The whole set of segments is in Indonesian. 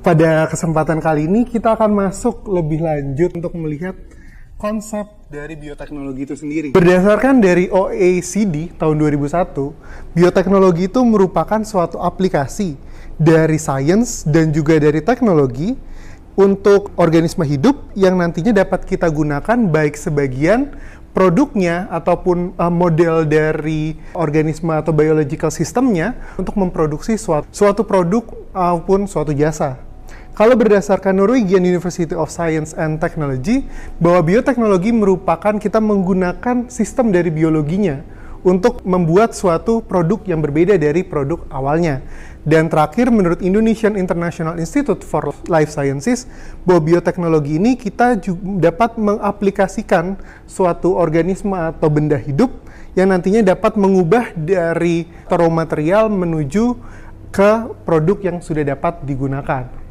Pada kesempatan kali ini kita akan masuk lebih lanjut untuk melihat konsep dari bioteknologi itu sendiri. Berdasarkan dari OECD tahun 2001, bioteknologi itu merupakan suatu aplikasi dari sains dan juga dari teknologi untuk organisme hidup yang nantinya dapat kita gunakan baik sebagian produknya ataupun model dari organisme atau biological systemnya untuk memproduksi suatu produk maupun suatu jasa. Kalau berdasarkan Norwegian University of Science and Technology, bahwa bioteknologi merupakan kita menggunakan sistem dari biologinya untuk membuat suatu produk yang berbeda dari produk awalnya. Dan terakhir, menurut Indonesian International Institute for Life Sciences, bahwa bioteknologi ini kita juga dapat mengaplikasikan suatu organisme atau benda hidup yang nantinya dapat mengubah dari raw material menuju ke produk yang sudah dapat digunakan.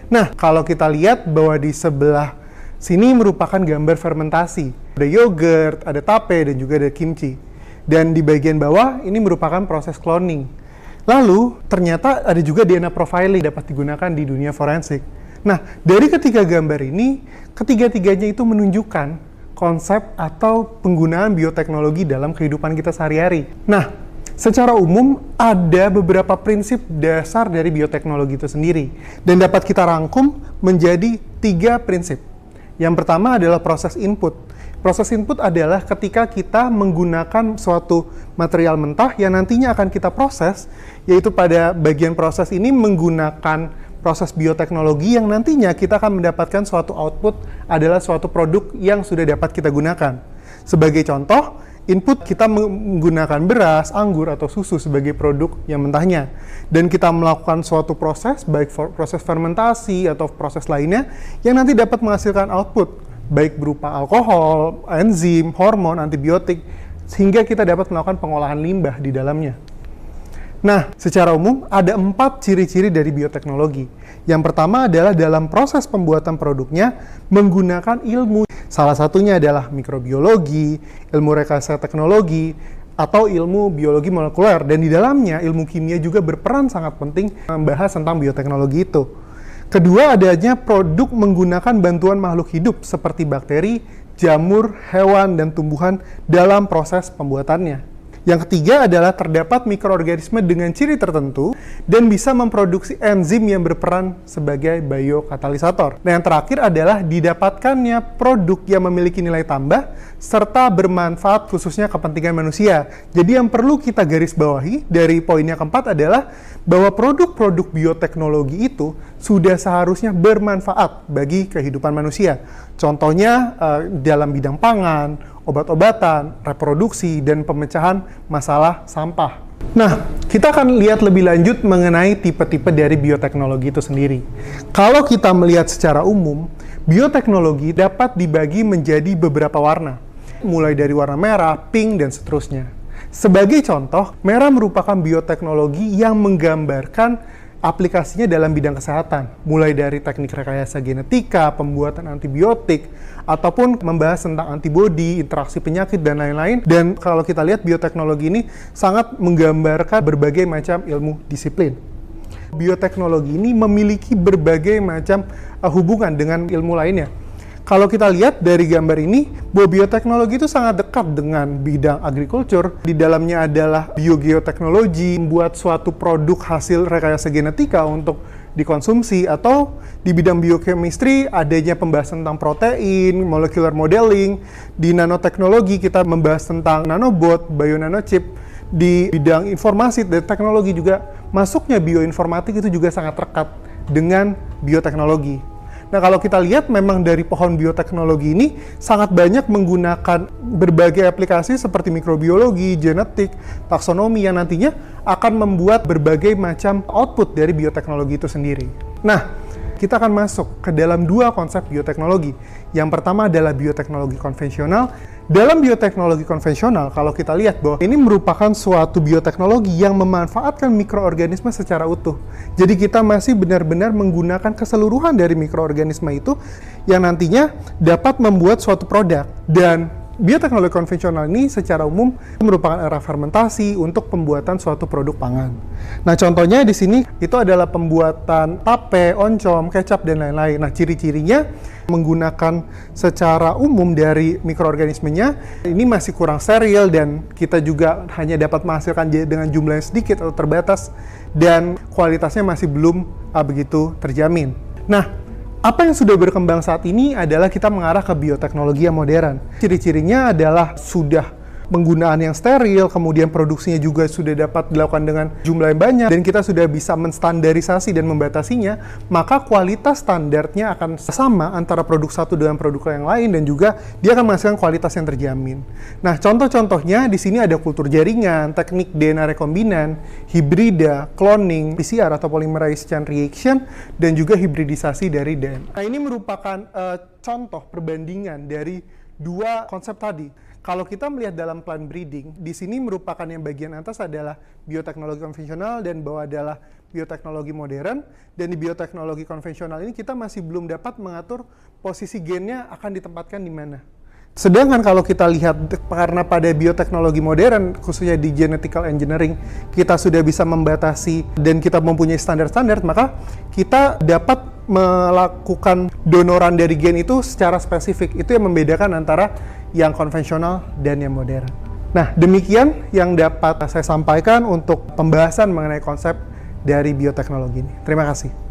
Nah, kalau kita lihat bahwa di sebelah sini merupakan gambar fermentasi. Ada yogurt, ada tape, dan juga ada kimchi. Dan di bagian bawah ini merupakan proses cloning. Lalu, ternyata ada juga DNA profiling dapat digunakan di dunia forensik. Nah, dari ketiga gambar ini, ketiga-tiganya itu menunjukkan konsep atau penggunaan bioteknologi dalam kehidupan kita sehari-hari. Nah, secara umum, ada beberapa prinsip dasar dari bioteknologi itu sendiri dan dapat kita rangkum menjadi 3 prinsip. Yang pertama adalah proses input. Proses input adalah ketika kita menggunakan suatu material mentah yang nantinya akan kita proses, yaitu pada bagian proses ini menggunakan proses bioteknologi yang nantinya kita akan mendapatkan suatu output adalah suatu produk yang sudah dapat kita gunakan. Sebagai contoh, input kita menggunakan beras, anggur, atau susu sebagai produk yang mentahnya. Dan kita melakukan suatu proses, baik proses fermentasi atau proses lainnya, yang nanti dapat menghasilkan output, baik berupa alkohol, enzim, hormon, antibiotik, sehingga kita dapat melakukan pengolahan limbah di dalamnya. Nah, secara umum ada 4 ciri-ciri dari bioteknologi. Yang pertama adalah dalam proses pembuatan produknya menggunakan ilmu. Salah satunya adalah mikrobiologi, ilmu rekayasa teknologi, atau ilmu biologi molekuler. Dan di dalamnya ilmu kimia juga berperan sangat penting membahas tentang bioteknologi itu. Kedua, adanya produk menggunakan bantuan makhluk hidup seperti bakteri, jamur, hewan, dan tumbuhan dalam proses pembuatannya. Yang ketiga adalah terdapat mikroorganisme dengan ciri tertentu dan bisa memproduksi enzim yang berperan sebagai biokatalisator. Nah, yang terakhir adalah didapatkannya produk yang memiliki nilai tambah serta bermanfaat khususnya kepentingan manusia. Jadi yang perlu kita garis bawahi dari poin yang keempat adalah bahwa produk-produk bioteknologi itu sudah seharusnya bermanfaat bagi kehidupan manusia. Contohnya dalam bidang pangan, obat-obatan, reproduksi, dan pemecahan masalah sampah. Nah, kita akan lihat lebih lanjut mengenai tipe-tipe dari bioteknologi itu sendiri. Kalau kita melihat secara umum, bioteknologi dapat dibagi menjadi beberapa warna, mulai dari warna merah, pink, dan seterusnya. Sebagai contoh, merah merupakan bioteknologi yang menggambarkan aplikasinya dalam bidang kesehatan, mulai dari teknik rekayasa genetika, pembuatan antibiotik, ataupun membahas tentang antibodi, interaksi penyakit, dan lain-lain. Dan kalau kita lihat bioteknologi ini sangat menggambarkan berbagai macam ilmu disiplin. Bioteknologi ini memiliki berbagai macam hubungan dengan ilmu lainnya. Kalau kita lihat dari gambar ini, bahwa bioteknologi itu sangat dekat dengan bidang agriculture. Di dalamnya adalah biogeoteknologi, membuat suatu produk hasil rekayasa genetika untuk dikonsumsi, atau di bidang biochemistry adanya pembahasan tentang protein, molecular modeling. Di nanoteknologi kita membahas tentang nanobot, bionanochip. Di bidang informasi dan teknologi juga masuknya bioinformatik itu juga sangat dekat dengan bioteknologi. Nah, kalau kita lihat memang dari pohon bioteknologi ini sangat banyak menggunakan berbagai aplikasi seperti mikrobiologi, genetik, taksonomi yang nantinya akan membuat berbagai macam output dari bioteknologi itu sendiri. Nah, kita akan masuk ke dalam 2 konsep bioteknologi. Yang pertama adalah bioteknologi konvensional. Dalam bioteknologi konvensional, kalau kita lihat bahwa ini merupakan suatu bioteknologi yang memanfaatkan mikroorganisme secara utuh. Jadi kita masih benar-benar menggunakan keseluruhan dari mikroorganisme itu yang nantinya dapat membuat suatu produk. Dan bioteknologi konvensional ini secara umum merupakan era fermentasi untuk pembuatan suatu produk pangan. Nah, contohnya di sini itu adalah pembuatan tape, oncom, kecap, dan lain-lain. Nah, ciri-cirinya menggunakan secara umum dari mikroorganismenya ini masih kurang steril, dan kita juga hanya dapat menghasilkan dengan jumlah yang sedikit atau terbatas, dan kualitasnya masih belum begitu terjamin. Nah, apa yang sudah berkembang saat ini adalah kita mengarah ke bioteknologi yang modern. Ciri-cirinya adalah sudah penggunaan yang steril, kemudian produksinya juga sudah dapat dilakukan dengan jumlah yang banyak, dan kita sudah bisa menstandarisasi dan membatasinya, maka kualitas standarnya akan sama antara produk satu dengan produk yang lain, dan juga dia akan menghasilkan kualitas yang terjamin. Nah, contoh-contohnya di sini ada kultur jaringan, teknik DNA rekombinan, hibrida, cloning, PCR atau polymerase chain reaction, dan juga hibridisasi dari DNA. Nah, ini merupakan contoh perbandingan dari dua konsep tadi. Kalau kita melihat dalam plant breeding, di sini merupakan yang bagian atas adalah bioteknologi konvensional dan bawah adalah bioteknologi modern. Dan di bioteknologi konvensional ini kita masih belum dapat mengatur posisi gennya akan ditempatkan di mana. Sedangkan kalau kita lihat, karena pada bioteknologi modern, khususnya di genetical engineering, kita sudah bisa membatasi dan kita mempunyai standar-standar, maka kita dapat melakukan donoran dari gen itu secara spesifik. Itu yang membedakan antara yang konvensional dan yang modern. Nah, demikian yang dapat saya sampaikan untuk pembahasan mengenai konsep dari bioteknologi ini. Terima kasih.